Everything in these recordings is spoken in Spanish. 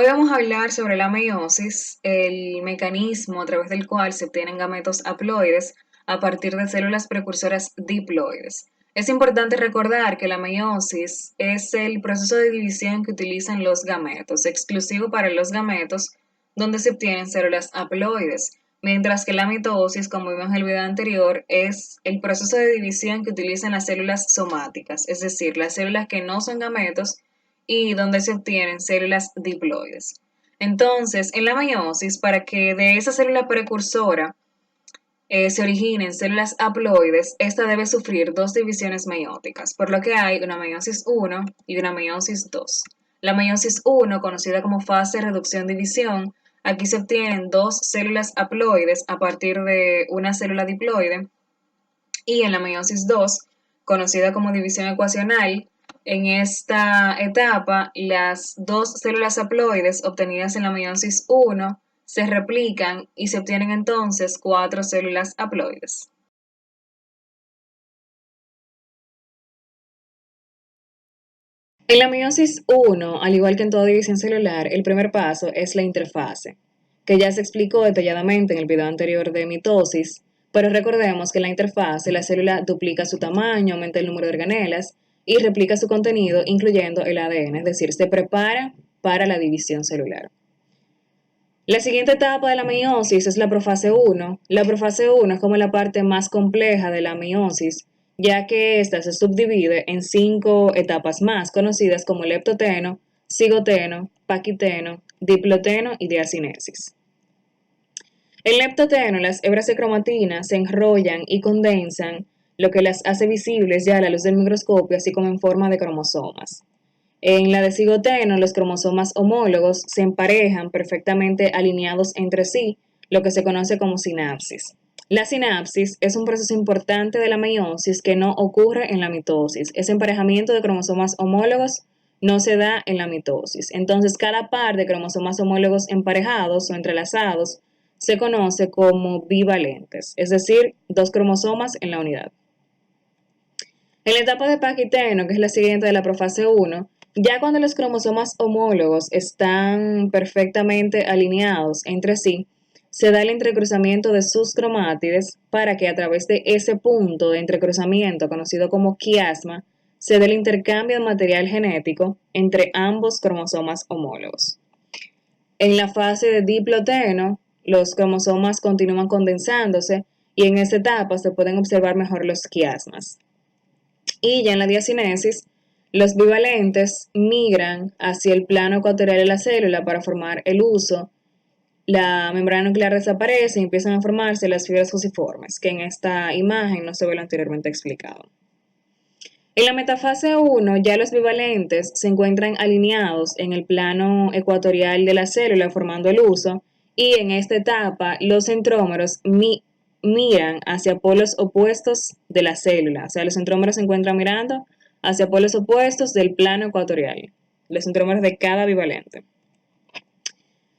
Hoy vamos a hablar sobre la meiosis, el mecanismo a través del cual se obtienen gametos haploides a partir de células precursoras diploides. Es importante recordar que la meiosis es el proceso de división que utilizan los gametos, exclusivo para los gametos, donde se obtienen células haploides, mientras que la mitosis, como vimos en el video anterior, es el proceso de división que utilizan las células somáticas, es decir, las células que no son gametos y donde se obtienen células diploides. Entonces, en la meiosis, para que de esa célula precursora se originen células haploides, esta debe sufrir dos divisiones meióticas, por lo que hay una meiosis 1 y una meiosis 2. La meiosis 1, conocida como fase reducción-división, aquí se obtienen dos células haploides a partir de una célula diploide, y en la meiosis 2, conocida como división ecuacional, en esta etapa las dos células haploides obtenidas en la meiosis 1 se replican y se obtienen entonces cuatro células haploides. En la meiosis 1, al igual que en toda división celular, el primer paso es la interfase, que ya se explicó detalladamente en el video anterior de mitosis, pero recordemos que en la interfase la célula duplica su tamaño, aumenta el número de organelas y replica su contenido, incluyendo el ADN, es decir, se prepara para la división celular. La siguiente etapa de la meiosis es la profase 1. La profase 1 es como la parte más compleja de la meiosis, ya que ésta se subdivide en 5 etapas más, conocidas como leptoteno, cigoteno, paquiteno, diploteno y diacinesis. En leptoteno, las hebras de cromatina se enrollan y condensan, lo que las hace visibles ya a la luz del microscopio, así como en forma de cromosomas. En la de cigoteno, los cromosomas homólogos se emparejan perfectamente alineados entre sí, lo que se conoce como sinapsis. La sinapsis es un proceso importante de la meiosis que no ocurre en la mitosis. Ese emparejamiento de cromosomas homólogos no se da en la mitosis. Entonces, cada par de cromosomas homólogos emparejados o entrelazados se conoce como bivalentes, es decir, dos cromosomas en la unidad. En la etapa de paquiteno, que es la siguiente de la profase 1, ya cuando los cromosomas homólogos están perfectamente alineados entre sí, se da el entrecruzamiento de sus cromátides para que a través de ese punto de entrecruzamiento, conocido como quiasma, se dé el intercambio de material genético entre ambos cromosomas homólogos. En la fase de diploteno, los cromosomas continúan condensándose y en esta etapa se pueden observar mejor los quiasmas. Y ya en la diacinesis, los bivalentes migran hacia el plano ecuatorial de la célula para formar el huso. La membrana nuclear desaparece y empiezan a formarse las fibras fusiformes, que en esta imagen no se ve lo anteriormente explicado. En la metafase 1, ya los bivalentes se encuentran alineados en el plano ecuatorial de la célula formando el huso, y en esta etapa los centrómeros miran hacia polos opuestos de la célula, o sea, los centrómeros se encuentran mirando hacia polos opuestos del plano ecuatorial, los centrómeros de cada bivalente.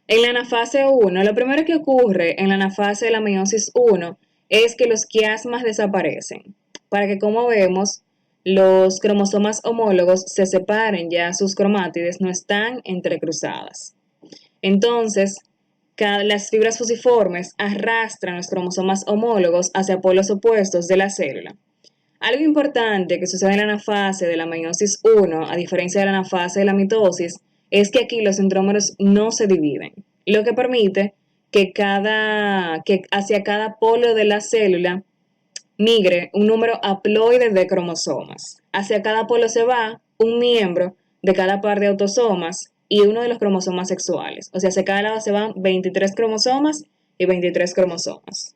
En la anafase 1, lo primero que ocurre en la anafase de la meiosis 1 es que los quiasmas desaparecen, para que, como vemos, los cromosomas homólogos se separen, ya sus cromátides no están entrecruzadas. Entonces, las fibras fusiformes arrastran los cromosomas homólogos hacia polos opuestos de la célula. Algo importante que sucede en la anafase de la meiosis 1, a diferencia de la anafase de la mitosis, es que aquí los centrómeros no se dividen, lo que permite que hacia cada polo de la célula migre un número haploide de cromosomas. Hacia cada polo se va un miembro de cada par de autosomas y uno de los cromosomas sexuales. O sea, hacia cada lado se van 23 cromosomas y 23 cromosomas.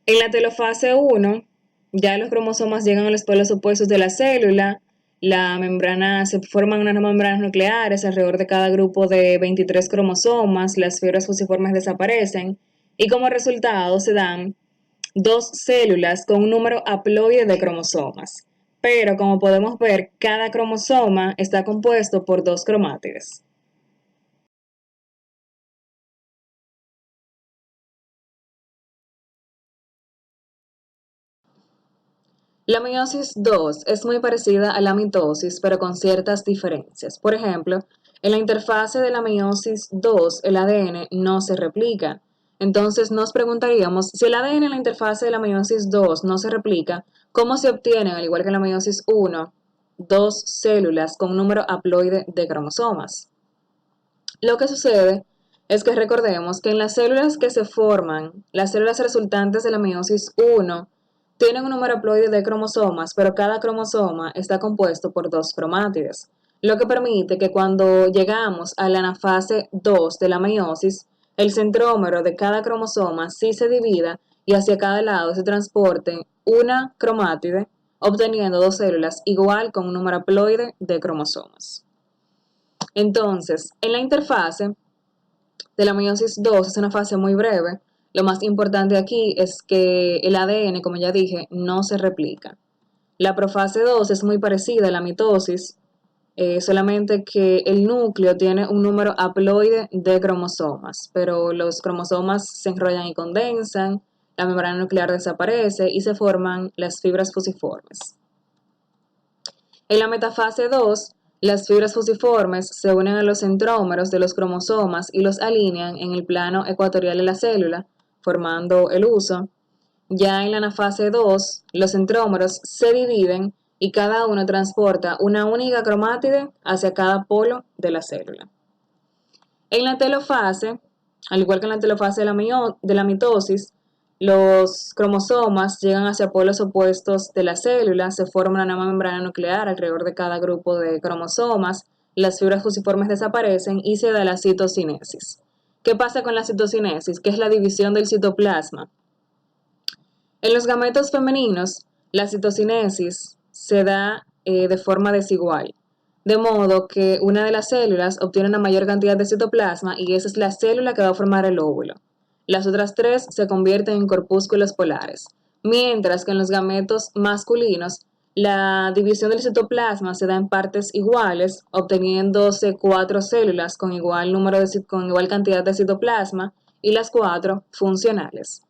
En la telofase 1, ya los cromosomas llegan a los polos opuestos de la célula, se forman unas membranas nucleares alrededor de cada grupo de 23 cromosomas, las fibras fusiformes desaparecen y como resultado se dan dos células con un número haploide de cromosomas. Pero como podemos ver, cada cromosoma está compuesto por dos cromátides. La meiosis 2 es muy parecida a la mitosis, pero con ciertas diferencias. Por ejemplo, En la interfase de la meiosis 2, el ADN no se replica. Entonces nos preguntaríamos, si el ADN en la interfase de la meiosis 2 no se replica, ¿cómo se obtienen, al igual que en la meiosis 1, dos células con un número haploide de cromosomas? Lo que sucede es que recordemos que en las células que se forman, las células resultantes de la meiosis 1 tienen un número haploide de cromosomas, pero cada cromosoma está compuesto por dos cromátides, lo que permite que cuando llegamos a la anafase 2 de la meiosis, el centrómero de cada cromosoma sí se divida y hacia cada lado se transporte una cromátide, obteniendo dos células igual con un número haploide de cromosomas. Entonces, en la interfase de la meiosis 2 es una fase muy breve. Lo más importante aquí es que el ADN, como ya dije, no se replica. La profase 2 es muy parecida a la mitosis, solamente que el núcleo tiene un número haploide de cromosomas, pero los cromosomas se enrollan y condensan, la membrana nuclear desaparece y se forman las fibras fusiformes. En la metafase 2, las fibras fusiformes se unen a los centrómeros de los cromosomas y los alinean en el plano ecuatorial de la célula, formando el huso. Ya en la anafase 2, los centrómeros se dividen y cada uno transporta una única cromátide hacia cada polo de la célula. En la telofase, al igual que en la telofase de la mitosis, los cromosomas llegan hacia polos opuestos de la célula, se forma una nueva membrana nuclear alrededor de cada grupo de cromosomas, las fibras fusiformes desaparecen y se da la citocinesis. ¿Qué pasa con la citocinesis? Que es la división del citoplasma. En los gametos femeninos, la citocinesis se da de forma desigual, de modo que una de las células obtiene una mayor cantidad de citoplasma y esa es la célula que va a formar el óvulo. Las otras tres se convierten en corpúsculos polares, mientras que en los gametos masculinos la división del citoplasma se da en partes iguales, obteniéndose 4 células con igual cantidad de citoplasma y las 4 funcionales.